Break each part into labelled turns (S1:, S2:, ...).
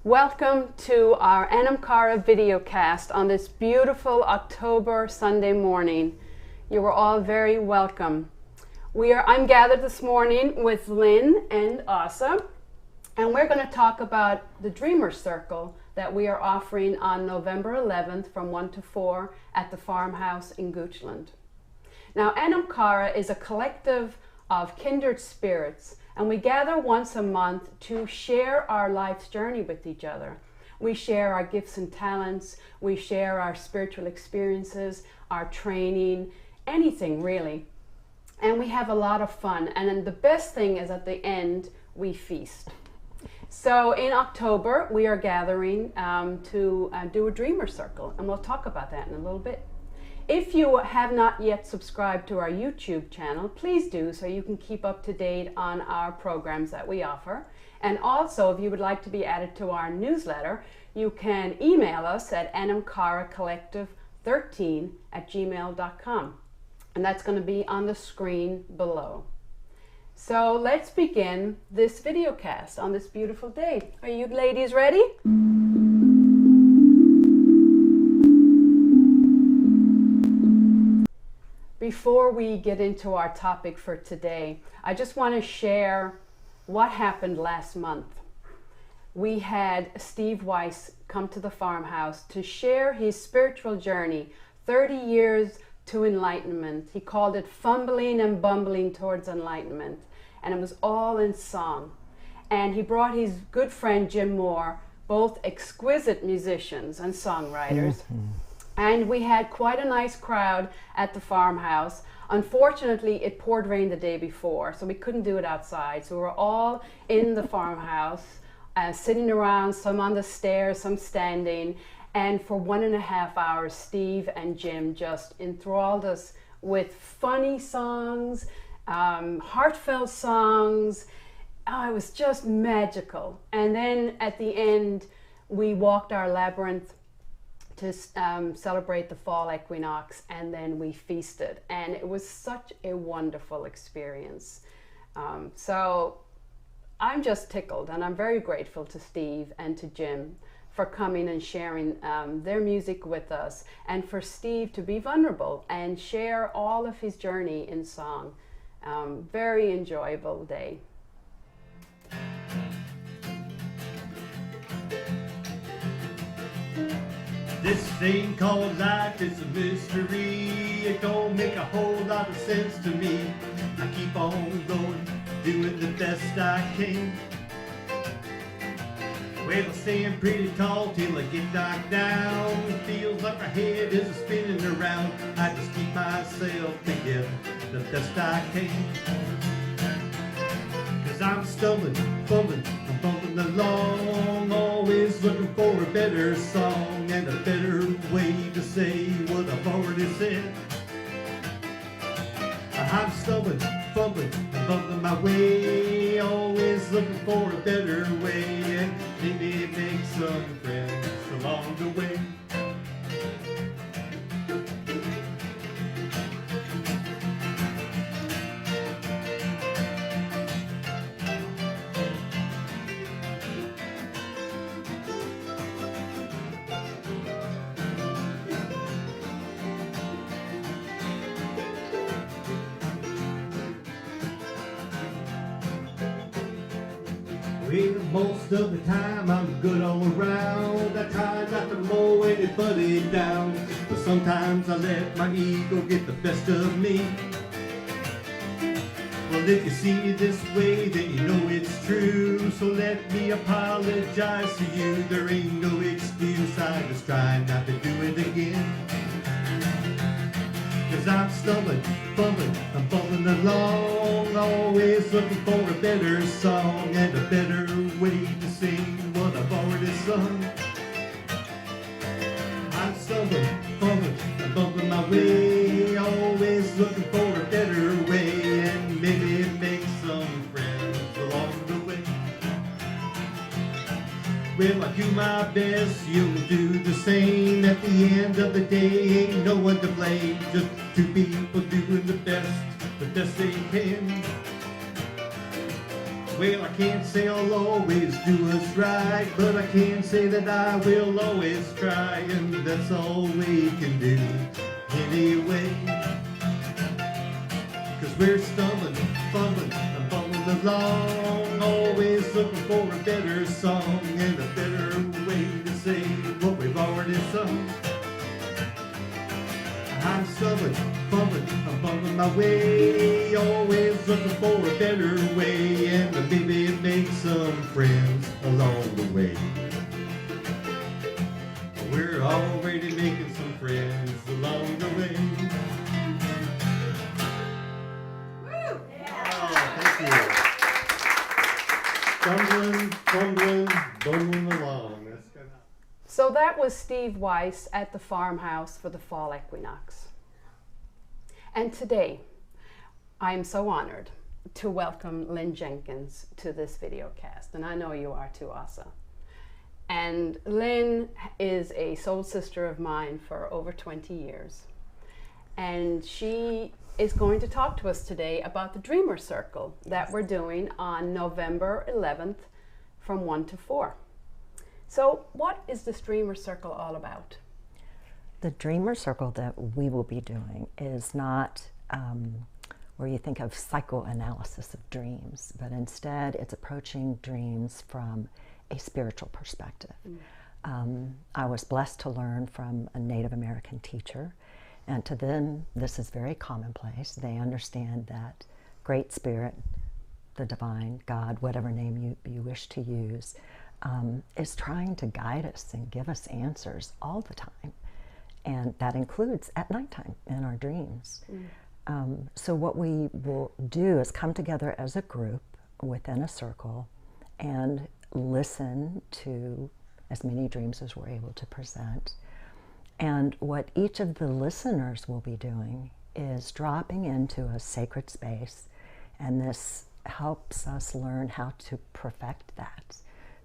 S1: Welcome to our Anam Cara videocast on this beautiful October Sunday morning. You are all very welcome. I'm gathered this morning with Lynn and Asa, and we're going to talk about the Dreamer Circle that we are offering on November 11th from 1 to 4 at the farmhouse in Goochland. Now, Anam Cara is a collective of kindred spirits, and we gather once a month to share our life's journey with each other. We share our gifts and talents, we share our spiritual experiences, our training, anything really. And we have a lot of fun, and then the best thing is at the end, we feast. So in October, we are gathering to do a Dreamer Circle, and we'll talk about that in a little bit. If you have not yet subscribed to our YouTube channel, please do so you can keep up to date on our programs that we offer. And also, if you would like to be added to our newsletter, you can email us at anamcaracollective13@gmail.com. And that's going to be on the screen below. So let's begin this videocast on this beautiful day. Are you ladies ready? Before we get into our topic for today, I just want to share what happened last month. We had Steve Weiss come to the farmhouse to share his spiritual journey, 30 years to enlightenment. He called it Fumbling and Bumbling Towards Enlightenment, and it was all in song. And he brought his good friend Jim Moore, both exquisite musicians and songwriters. And we had quite a nice crowd at the farmhouse. Unfortunately, it poured rain the day before, so we couldn't do it outside. So we were all in the farmhouse, sitting around, some on the stairs, some standing. And for 1.5 hours, Steve and Jim just enthralled us with funny songs, heartfelt songs. Oh, it was just magical. And then at the end, we walked our labyrinth to celebrate the fall equinox, and then we feasted, and it was such a wonderful experience. So I'm just tickled, and I'm very grateful to Steve and to Jim for coming and sharing their music with us, and for Steve to be vulnerable and share all of his journey in song. Very enjoyable day.
S2: This thing called life is a mystery. It don't make a whole lot of sense to me. I keep on going, doing the best I can. Well, I'm staying pretty tall till I get knocked down. It feels like my head is spinning around. I just keep myself together the best I can. Cause I'm stumbling, fumbling, I'm bumping along, always looking for a better song and a better way to say what I've already said. I'm stumbling, fumbling, and bumping my way, always looking for a better way, and maybe make some friends along the way. Well, most of the time I'm good all around. I try not to mow anybody down, but sometimes I let my ego get the best of me. Well, if you see me this way, then you know it's true. So let me apologize to you. There ain't no excuse, I just try not to do it again. Cause I'm stumbling, fumbling, I'm bumbling along, always looking for a better song and a better way to sing what I've already sung. I'm stumbling, fumbling, I'm bumping my way, always looking for a better way, and maybe make some friends along the way. Well, I do my best, you'll do the same. At the end of the day, ain't no one to blame. Just two people doing the best they can. Well, I can't say I'll always do what's right, but I can say that I will always try, and that's all we can do anyway. 'Cause we're stumbling, fumbling, and bumbling along, always looking for a better song and a better way to say what we've already sung. I'm stumbling, fumbling, I'm bumbling my way, always looking for a better way, and maybe make some friends along the way. We're already making some friends along the way. Woo! Oh, thank you. Stumbling, fumbling, bumbling along. That's good.
S1: So that was Steve Weiss at the farmhouse for the fall equinox. And today, I am so honored to welcome Lynn Jenkins to this video cast. And I know you are too, Asa. And Lynn is a soul sister of mine for over 20 years. And she is going to talk to us today about the Dreamer Circle that we're doing on November 11th from 1 to 4. So what is this Dreamer Circle all about?
S3: The Dreamer Circle that we will be doing is not where you think of psychoanalysis of dreams, but instead it's approaching dreams from a spiritual perspective. I was blessed to learn from a Native American teacher, and to them this is very commonplace. They understand that Great Spirit, the divine, God, whatever name you wish to use, is trying to guide us and give us answers all the time. And that includes at nighttime in our dreams. So what we will do is come together as a group within a circle and listen to as many dreams as we're able to present. And what each of the listeners will be doing is dropping into a sacred space, and this helps us learn how to perfect that,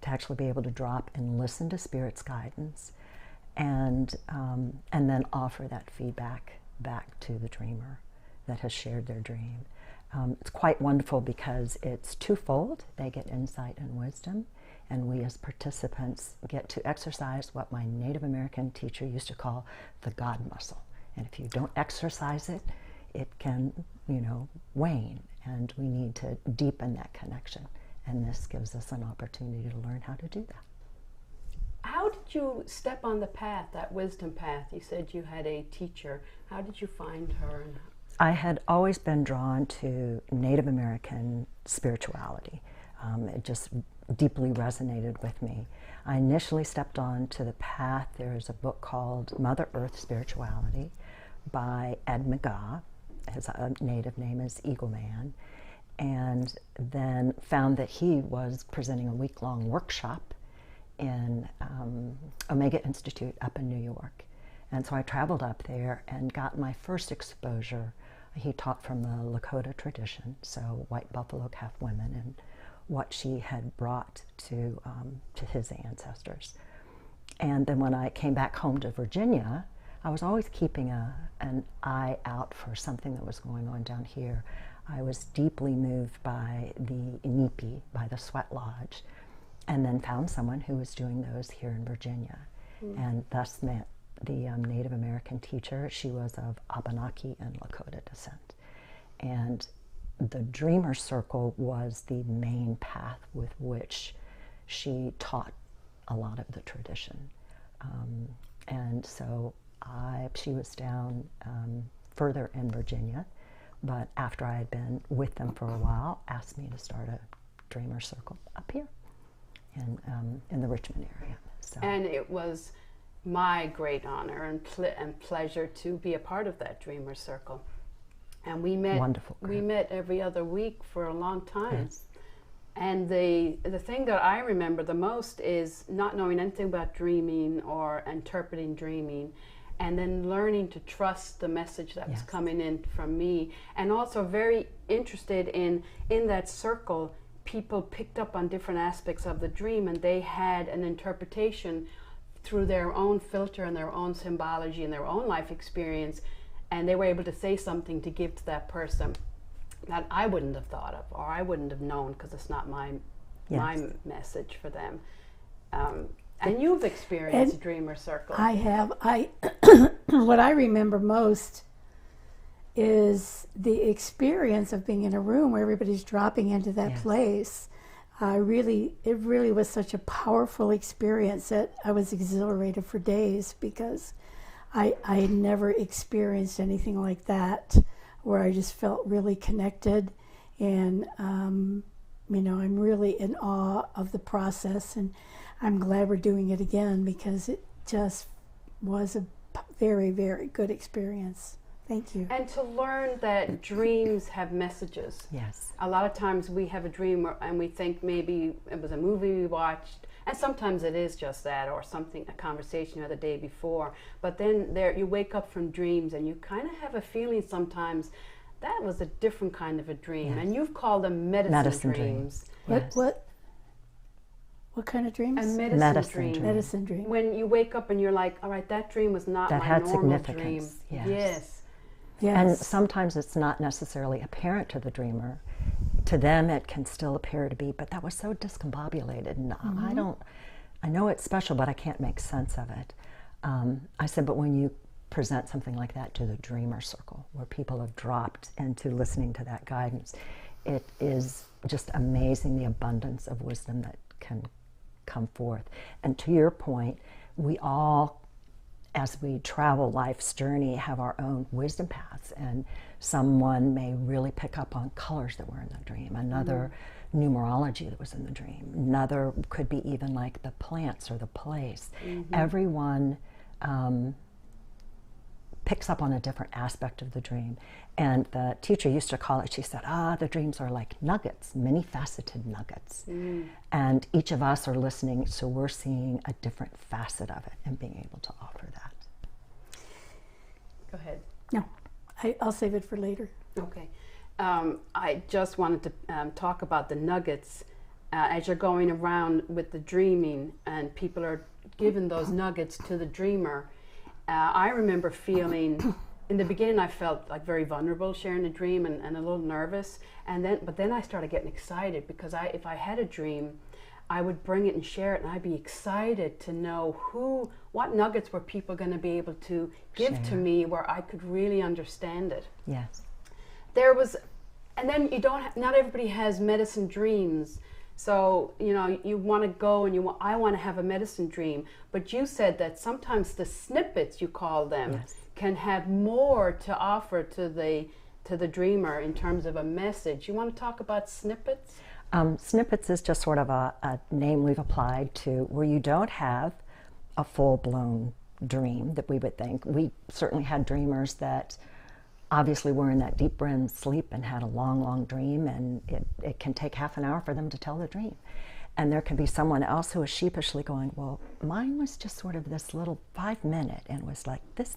S3: to actually be able to drop and listen to Spirit's guidance, and then offer that feedback back to the dreamer that has shared their dream. It's quite wonderful because it's twofold. They get insight and wisdom, and we as participants get to exercise what my Native American teacher used to call the God muscle. And if you don't exercise it, it can, wane, and we need to deepen that connection. And this gives us an opportunity to learn how to do that.
S1: How did you step on the path, that wisdom path? You said you had a teacher. How did you find her?
S3: I had always been drawn to Native American spirituality. It just deeply resonated with me. I initially stepped on to the path. There is a book called Mother Earth Spirituality by Ed McGaw. His native name is Eagle Man. And then found that he was presenting a week-long workshop in Omega Institute up in New York. And so I traveled up there and got my first exposure. He taught from the Lakota tradition, so white buffalo calf women, and what she had brought to his ancestors. And then when I came back home to Virginia, I was always keeping an eye out for something that was going on down here. I was deeply moved by the Inipi, by the Sweat Lodge, and then found someone who was doing those here in Virginia, and thus met the Native American teacher. She was of Abenaki and Lakota descent. And the Dreamer Circle was the main path with which she taught a lot of the tradition. And so she was down further in Virginia, but after I had been with them for a while, asked me to start a Dreamer Circle up here in the Richmond area. So.
S1: And it was my great honor and pleasure to be a part of that Dreamer Circle. And we met.
S3: Wonderful.
S1: We met every other week for a long time.
S3: Yes.
S1: And the thing that I remember the most is not knowing anything about dreaming or interpreting dreaming, and then learning to trust the message that was coming in from me, and also very interested in that circle. People picked up on different aspects of the dream, and they had an interpretation through their own filter and their own symbology and their own life experience, and they were able to say something to give to that person. that I wouldn't have thought of, or I wouldn't have known, because it's not my message for them. And you've experienced dreamer circle.
S4: I have. What I remember most is the experience of being in a room where everybody's dropping into that place. It really was such a powerful experience that I was exhilarated for days, because I had never experienced anything like that, where I just felt really connected, and I'm really in awe of the process, and I'm glad we're doing it again, because it just was a very, very good experience. Thank you.
S1: And to learn that dreams have messages.
S3: Yes.
S1: A lot of times we have a dream and we think maybe it was a movie we watched, and sometimes it is just that, or something, a conversation you had the day before. But then you wake up from dreams and you kind of have a feeling sometimes that was a different kind of a dream. And you've called them medicine dreams.
S3: Yes.
S4: What kind of dreams?
S1: A medicine dream.
S4: Medicine dream.
S1: When you wake up and you're like, all right, that dream was not
S3: That
S1: my
S3: had
S1: normal
S3: significance.
S1: dream.
S3: Yes.
S4: Yes.
S3: And sometimes it's not necessarily apparent to the dreamer. To them it can still appear to be, but that was so discombobulated, and I know it's special, but I can't make sense of it. I said, but when you present something like that to the dreamer circle, where people have dropped into listening to that guidance, it is just amazing, the abundance of wisdom that can come forth. And to your point, we all, as we travel life's journey, have our own wisdom paths, and someone may really pick up on colors that were in the dream, another numerology that was in the dream, another could be even like the plants or the place. Everyone picks up on a different aspect of the dream. And the teacher used to call it, she said, the dreams are like nuggets, many faceted nuggets. And each of us are listening, so we're seeing a different facet of it and being able to offer that.
S1: Go ahead.
S4: No, I'll save it for later.
S1: Okay. I just wanted to talk about the nuggets. As you're going around with the dreaming and people are giving those nuggets to the dreamer, I remember feeling, in the beginning I felt like very vulnerable sharing a dream and a little nervous, but then I started getting excited, because if I had a dream, I would bring it and share it, and I'd be excited to know what nuggets were people going to be able to give to me, where I could really understand it.
S3: Yes.
S1: And then not everybody has medicine dreams. So, you want to go and I want to have a medicine dream. But you said that sometimes the snippets, you call them, can have more to offer to the dreamer in terms of a message. You want to talk about snippets?
S3: Snippets is just sort of a name we've applied to where you don't have a full-blown dream that we would think. We certainly had dreamers that obviously were in that deep REM sleep and had a long, long dream, and it can take half an hour for them to tell the dream. And there can be someone else who is sheepishly going, well, mine was just sort of this little 5-minute and was like this,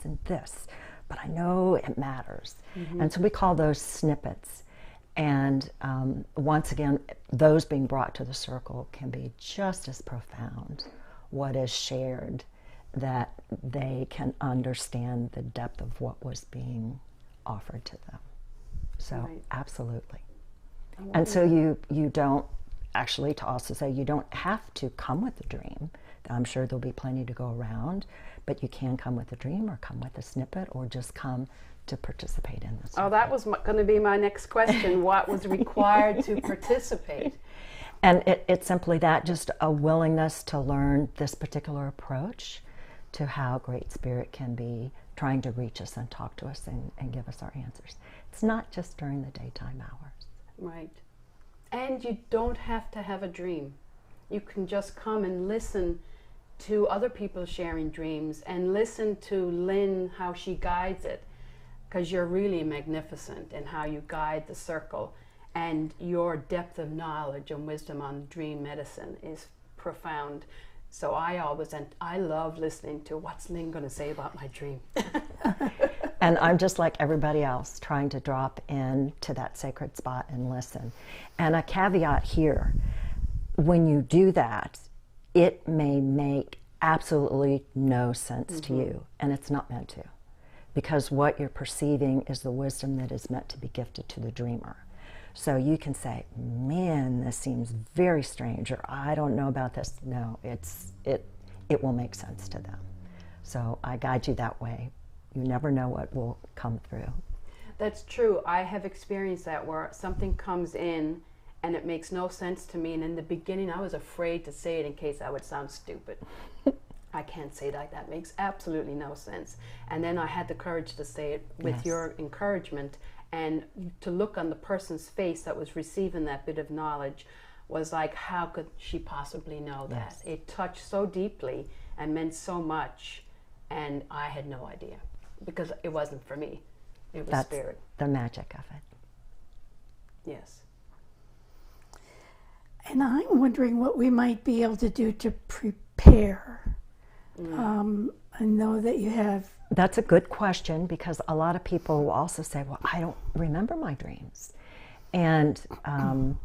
S3: and this, but I know it matters. And so we call those snippets. And once again, those being brought to the circle can be just as profound, what is shared, that they can understand the depth of what was being offered to them. So absolutely. And so you don't, actually, to also say, you don't have to come with a dream. I'm sure there'll be plenty to go around, but you can come with a dream, or come with a snippet, or just come to participate in this.
S1: Oh, that was going to be my next question. What was required to participate?
S3: And it's simply that, just a willingness to learn this particular approach to how Great Spirit can be trying to reach us and talk to us and give us our answers. It's not just during the daytime hours.
S1: Right. And you don't have to have a dream. You can just come and listen to other people sharing dreams, and listen to Lynn, how she guides it, because you're really magnificent in how you guide the circle, and your depth of knowledge and wisdom on dream medicine is profound. So I love listening to what's Lynn going to say about my dream.
S3: And I'm just like everybody else, trying to drop into that sacred spot and listen. And a caveat here, when you do that, it may make absolutely no sense to you, and it's not meant to. because what you're perceiving is the wisdom that is meant to be gifted to the dreamer. So you can say, man, this seems very strange, or I don't know about this. No, it will make sense to them. So I guide you that way. You never know what will come through.
S1: That's true. I have experienced that where something comes in and it makes no sense to me. And in the beginning, I was afraid to say it in case I would sound stupid. I can't say that. That makes absolutely no sense. And then I had the courage to say it with
S3: Yes.
S1: your encouragement, and to look on the person's face that was receiving that bit of knowledge was like, how could she possibly know that?
S3: Yes.
S1: It touched so deeply and meant so much, and I had no idea because it wasn't for me. It was
S3: That's
S1: spirit.
S3: the magic of it.
S1: Yes.
S4: And I'm wondering what we might be able to do to prepare. I know that you have.
S3: That's a good question, because a lot of people will also say, well, I don't remember my dreams. And so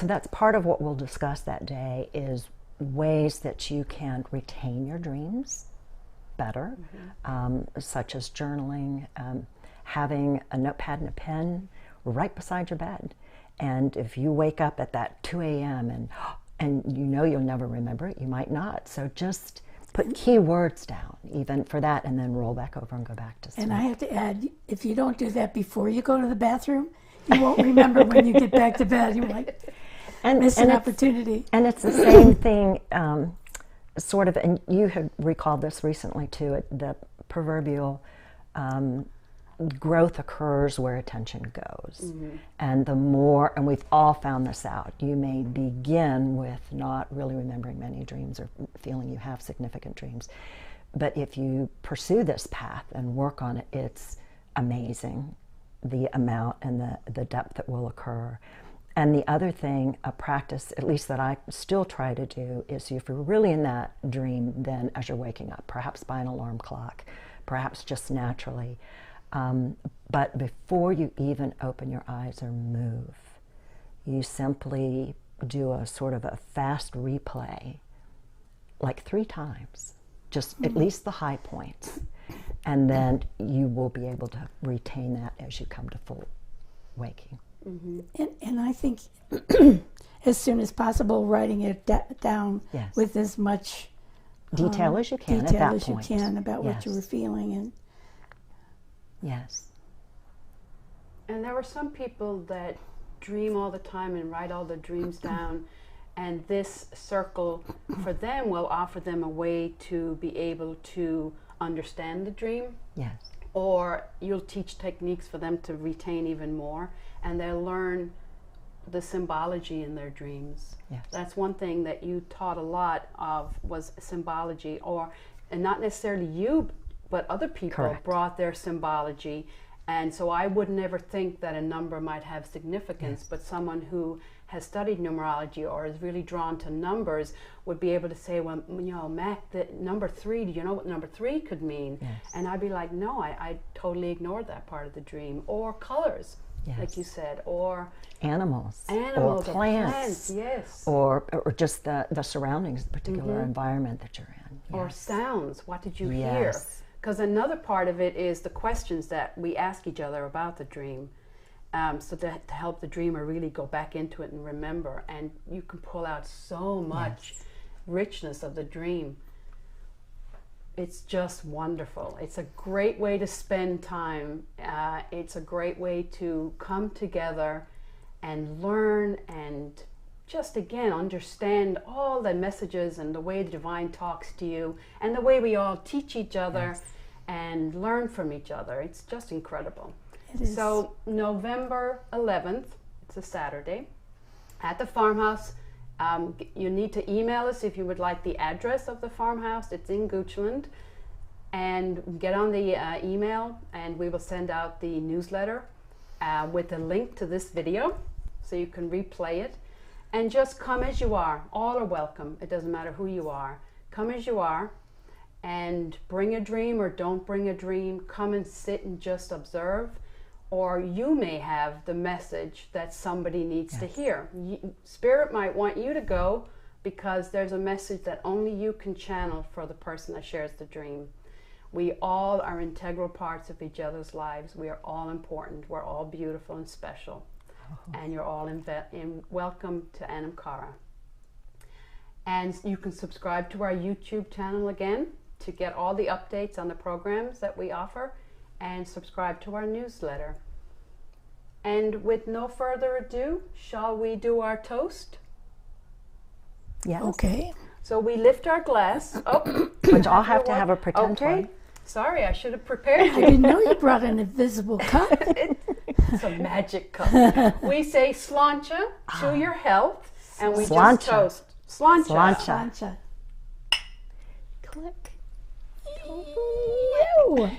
S3: that's part of what we'll discuss that day, is ways that you can retain your dreams better, such as journaling, having a notepad and a pen right beside your bed. And if you wake up at that 2 a.m. and you know you'll never remember it, you might not. So just put key words down, even for that, and then roll back over and go back to sleep.
S4: And I have to add, if you don't do that before you go to the bathroom, you won't remember when you get back to bed. You might miss an opportunity.
S3: And it's the same thing, sort of, and you have recalled this recently too, the proverbial growth occurs where attention goes. And the more, and we've all found this out, you may begin with not really remembering many dreams or feeling you have significant dreams. But if you pursue this path and work on it, it's amazing the amount and the depth that will occur. And the other thing, a practice, at least that I still try to do, is if you're really in that dream, then as you're waking up, perhaps by an alarm clock, perhaps just naturally, but before you even open your eyes or move, you simply do a sort of a fast replay, like 3 times, just at least the high points. And then you will be able to retain that as you come to full waking.
S4: And I think as soon as possible, writing it down
S3: Yes.
S4: with as much
S3: Detail as you can at
S4: detail
S3: that
S4: as
S3: point.
S4: you can about what you
S3: Yes.
S4: were feeling. And
S3: Yes.
S1: And there are some people that dream all the time and write all their dreams down, and this circle for them will offer them a way to be able to understand the dream,
S3: Yes.
S1: or you'll teach techniques for them to retain even more, and they'll learn the symbology in their dreams.
S3: Yes.
S1: That's one thing that you taught a lot of, was symbology, and not necessarily you, but other people
S3: Correct.
S1: brought their symbology. And so I would never think that a number might have significance, but someone who has studied numerology or is really drawn to numbers would be able to say, well, you know, Mac, the number 3, do you know what number 3 could mean?
S3: Yes.
S1: And I'd be like, no, I totally ignored that part of the dream. Or colors, like
S3: Yes.
S1: you said, or
S3: Animals
S1: animals,
S3: or
S1: or
S3: plants,
S1: yes.
S3: or just the surroundings, the particular environment that you're in.
S1: Or
S3: Yes.
S1: sounds, what did you hear?
S3: Yes.
S1: Because another part of it is the questions that we ask each other about the dream. So to help the dreamer really go back into it and remember. And you can pull out so much richness of the dream. It's just wonderful. It's a great way to spend time. It's a great way to come together and learn and just, again, understand all the messages and the way the divine talks to you and the way we all teach each other and learn from each other. It's just incredible.
S4: it is.
S1: So November 11th, it's a Saturday, at the farmhouse. You need to email us if you would like the address of the farmhouse. It's in Goochland. And get on the email, and we will send out the newsletter with a link to this video so you can replay it. And just come as you are. All are welcome. It doesn't matter who you are. Come as you are, and bring a dream or don't bring a dream. Come and sit and just observe. Or you may have the message that somebody needs to hear. Spirit might want you to go because there's a message that only you can channel for the person that shares the dream. We all are integral parts of each other's lives. We are all important. We're all beautiful and special. And you're all welcome to Anam Cara. And you can subscribe to our YouTube channel again to get all the updates on the programs that we offer, and subscribe to our newsletter. And with no further ado, shall we do our toast?
S3: Yes.
S4: Okay.
S1: So we lift our glass. Oh,
S3: Which I'll have to have a pretend
S1: okay.
S3: to.
S1: Sorry, I should have prepared
S4: I
S1: you.
S4: didn't know you brought an invisible cup.
S1: It's a magic cup. We say slancha to your health, and we
S3: Slancha.
S1: just toast. Slancha.
S3: Slancha.
S4: Plancha. Click.
S3: Ew.